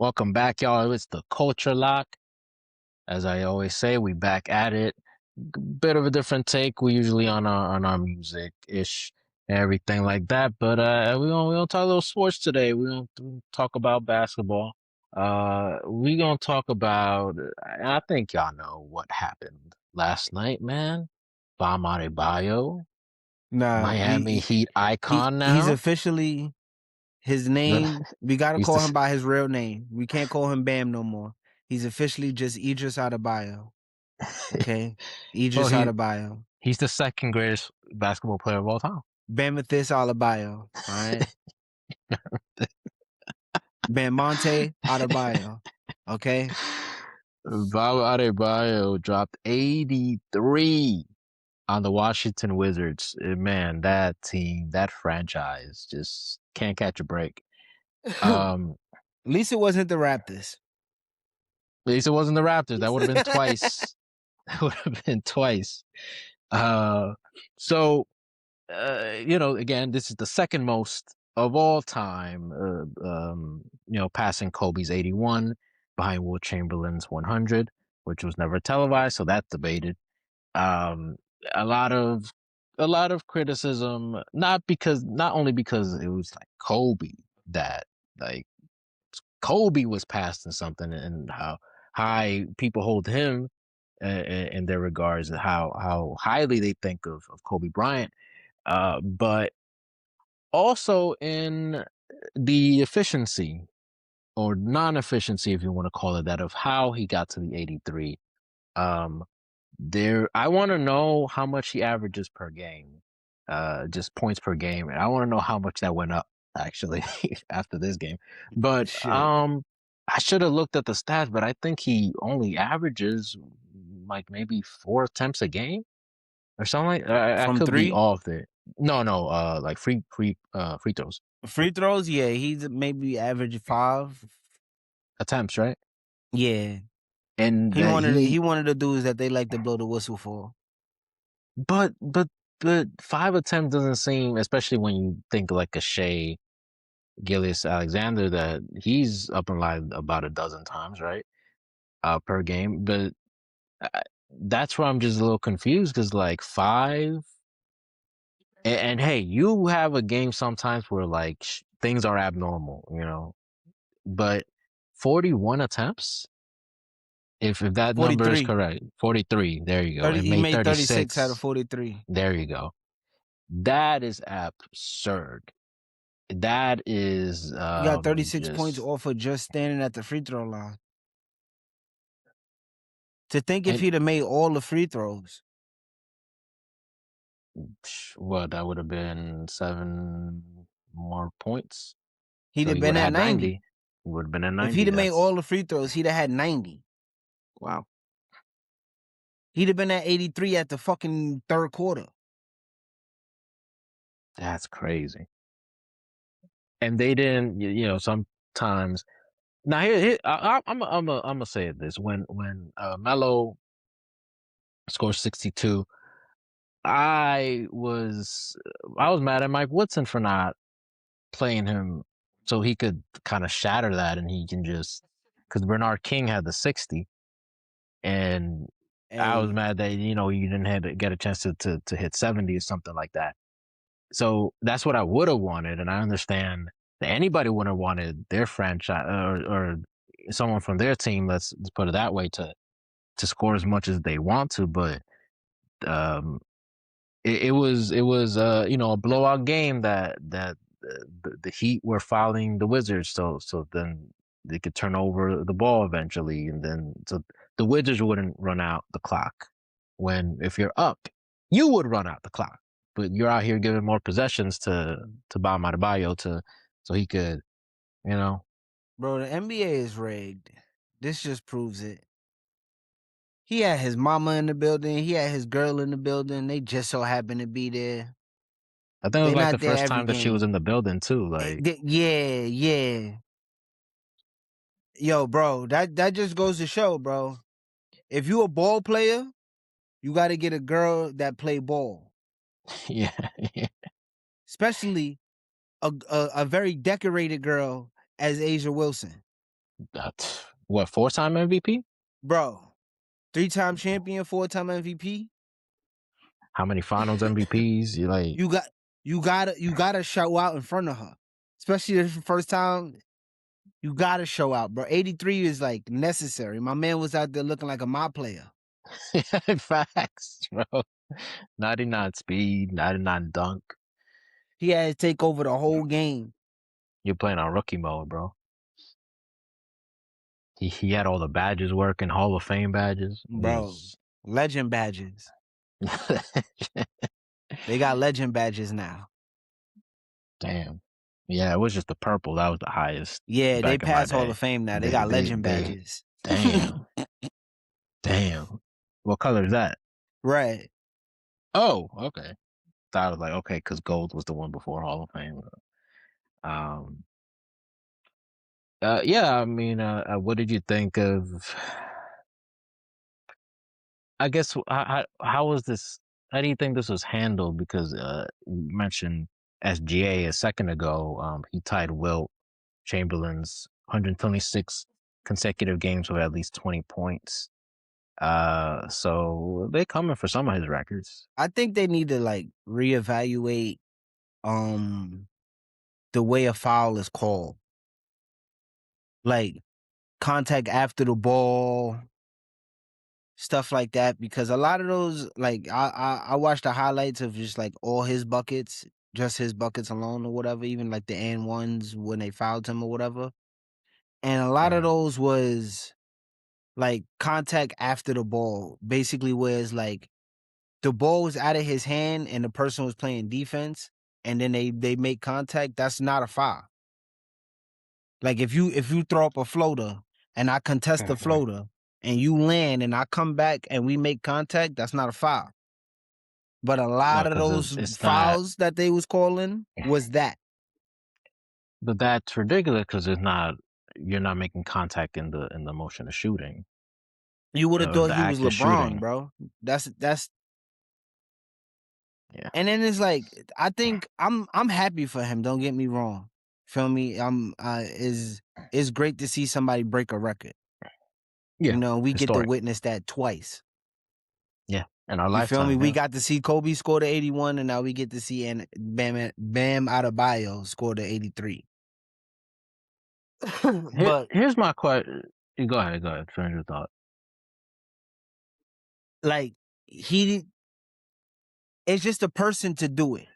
Welcome back, y'all. It's the Culture Lock. As I always say, we back at it. Bit of a different take. We usually on our music ish and everything like that. But we gonna talk a little sports today. We gonna talk about basketball. We gonna talk about. I think y'all know what happened last night, man. Bam Adebayo, Nah, Miami Heat icon he's now. officially his name. We gotta He's call the him by his real name. We can't call him Bam no more. He's officially just Idris Adebayo. Okay, well Idris Adebayo, he's the second greatest basketball player of all time. Bamathis Adebayo. All right, Bamonte Adebayo. Okay, Bam Adebayo dropped 83 on the Washington Wizards. Man, that team, that franchise just can't catch a break. at Um, least it wasn't the Raptors. at least it wasn't the Raptors. That would have been twice. That would have been twice. Uh, so again, this is the second most of all time. Passing Kobe's 81 behind Will Chamberlain's 100, which was never televised, so that's debated. Um, a lot of criticism, not only because it was like Kobe that like Kobe was passed in something, and how high people hold him in their regards, and how highly they think of Kobe Bryant, but also in the efficiency or non-efficiency, if you want to call it that, of how he got to the 83. Um, I want to know how much he averages per game, just points per game, and I want to know how much that went up actually after this game. But Shit, I should have looked at the stats, but I think he only averages like maybe 4 attempts a game or something like. I from could be three off there. No, like free throws free throws. Yeah, he's maybe average 5. attempts, right? Yeah, And that he wanted the dudes that they like to blow the whistle for. but but but 5 attempts doesn't seem, especially when you think like a Shea Gillis Alexander, that he's up in line about a dozen times, right? Per game. But uh, that's where I'm just a little confused because like five, and hey, you have a game sometimes where like things are abnormal, but 41 attempts, if that number is 43. correct, 43, there you go, 30, and he made made 36 out of 36, 43. there you go. That is absurd. That is He got 36 points just off of just standing at the free throw line. To think if and he'd have made all the free throws, what, that would have been 7 more points. he'd So have he been would have at had 90. 90. He would have been at If he'd 90. have made all That's the free throws, he'd have had 90. wow. He'd have been at 83 at the fucking third quarter. That's crazy. And they didn't, sometimes. Now I'm gonna say it this: when Melo scored 62, I was mad at Mike Woodson for not playing him so he could kind of shatter that, and he can just, because Bernard King had the 60, and I was Hey, mad that you didn't have to get a chance to hit 70 or something like that. So that's what I would have wanted, and I understand that anybody would have wanted their franchise, or someone from their team. Let's put it that way, to score as much as they want to, but um, it was a blowout game that the Heat were fouling the Wizards, so then they could turn over the ball eventually, and then so the Wizards wouldn't run out the clock. When if you're up, you would run out the clock, but you're out here giving more possessions to Bam Adebayo so he could, you know. bro, the NBA is rigged. This just proves it. He had his mama in the building. He had his girl in the building. They just so happened to be there. I think it was They're like the not there first every time that she was game. in the building too. Like, Yeah, yeah. Yo, bro, that just goes to show, bro. If you a ball player, you got to get a girl that play ball, yeah, especially a very decorated girl as Asia Wilson. What, 4-time MVP? Bro, 3-time champion, 4-time MVP. How many Finals MVPs? You like? You got you gotta show out in front of her, especially if it's the first time. You gotta show out, bro. 83 is like necessary. My man was out there looking like a my player. Facts, bro. 99 speed, 99 dunk. He had to take over the whole game, You're playing on rookie mode, bro. He had all the badges working, Hall of Fame badges. bro. Legend badges. They got legend badges now. Damn. Yeah, it was just the purple. That was the highest Yeah, they back in my passed Hall day. of Fame now. They got legend badges. Damn. Damn. What color is that? Right. Oh, okay. Thought I was like, okay, because gold was the one before Hall of Fame. Um, yeah, I mean, what did you think of? I guess how was this? How do you think this was handled? Because you mentioned SGA a second ago. He tied Wilt Chamberlain's 126 consecutive games with at least 20 points. So they're coming for some of his records. I think they need to like reevaluate the way a foul is called. Like contact after the ball, stuff like that, because a lot of those, like I watched the highlights of just like all his buckets, just his buckets alone or whatever, even like the and ones when they fouled him or whatever. And a lot of Mm. those was like contact after the ball, basically where it's like the ball was out of his hand and the person was playing defense and then they make contact. That's not a foul. Like if you throw up a floater and I contest the floater and you land and I come back and we make contact, that's not a foul. But a No, lot of because those it's not. fouls that they was calling was that. But that's ridiculous because it's not. You're not making contact in the motion of shooting, You would have thought the he was act of LeBron, shooting. bro. That's Yeah, and then it's like I think I'm happy for him, don't get me wrong. Feel me? I'm is it's great to see somebody break a record. yeah, You know, we get to historic. witness that twice. Yeah, in our You feel me? lifetime. We Yeah, got to see Kobe score the 81, and now we get to see Bam Adebayo score the 83. But here's my question. Go ahead. Go ahead. Finish your thought. like he, it's just a person to do it.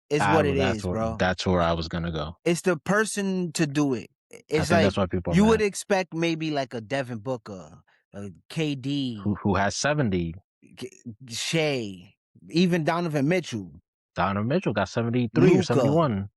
Is I what it was is, bro. that's where I was gonna go. It's the person to do it. I It's think like that's why people are you would mad. expect maybe like a Devin Booker, a KD, Who has 70? Shea, even Donovan Mitchell, Donovan Mitchell got 73 or Luca. 71.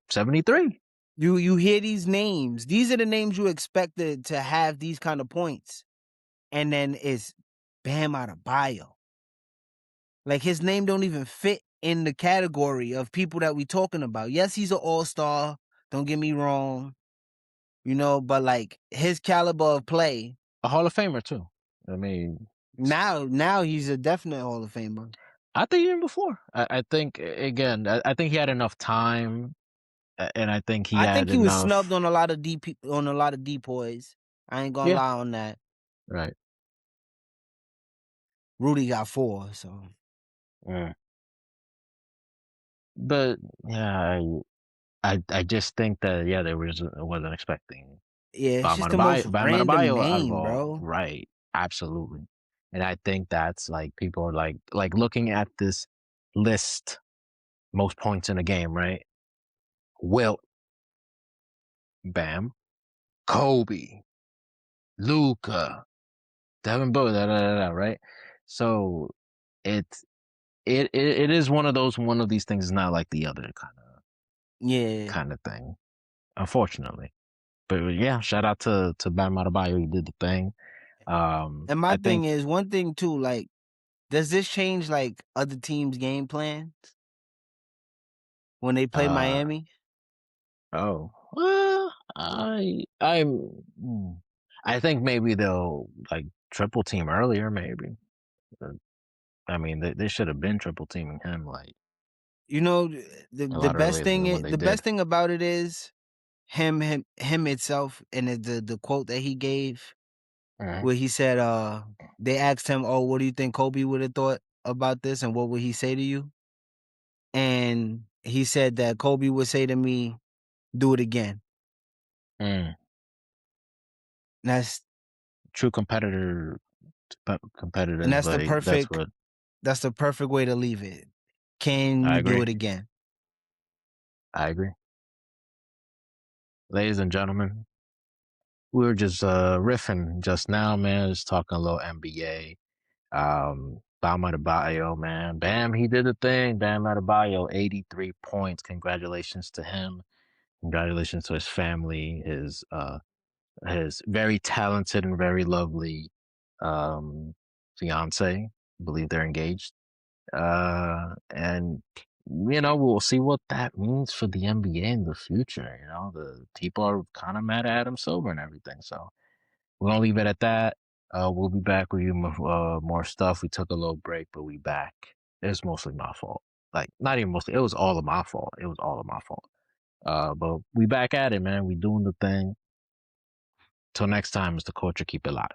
73. You hear these names. These are the names you expected to have these kind of points. And then it's Bam Adebayo. Like his name don't even fit in the category of people that we talking about. Yes, he's an all-star. Don't get me wrong. You know, but like his caliber of play, A Hall of Famer too. I mean, now he's a definite Hall of Famer. I think even before. I think again. I think he had enough time, and I think he I had think he was snubbed enough. on a lot of on a lot of depoys. I ain't gonna Yeah. lie on that. Right. Rudy got 4, so Mm. But yeah, I just think that yeah, they wasn't expecting yeah, it's just the most Bam random Adebayo out of name, all. bro. Right. Absolutely. And I think that's like people are like looking at this list, most points in a game, right? Wilt, Bam, Kobe, Luca, Devin Booker, right? So it's it is one of these things. It's not like the other Yeah. kind of thing, unfortunately. But yeah, shout out to Bam Adebayo. He did the thing. And my I thing think. is, one thing too, like, does this change like other teams' game plans when they play Uh, Miami? oh, well, hmm. I think maybe they'll like triple team earlier. Maybe. Uh, I mean, they should have been triple teaming him like You know, a the lot best earlier thing than when they the did. best thing about it is him itself, and the quote that he gave Mhm. where he said, they asked him, "Oh, what do you think Kobe would have thought about this, and what would he say to you?" And he said that Kobe would say to me, "Do it again." Mm. That's True competitor, and competitive. Like that's what that's the perfect way to leave it. Can I you do agree. it again? I agree. Ladies and gentlemen, we were just riffing just now, man. Just talking a little NBA. Bam Adebayo, man. Bam, he did a thing. Bam Adebayo, 83 points. Congratulations to him. Congratulations to his family, his very talented and very lovely fiance. I believe they're engaged. And we'll see what that means for the NBA in the future. The people are kind of mad at Adam Silver and everything. So we're gonna leave it at that. We'll be back with you more stuff. We took a little break, but we back. It's mostly my fault. Like not even mostly. It was all of my fault. It was all of my fault. But we back at it, man. We doing the thing. Till next time, Mr. Culture. Keep it locked.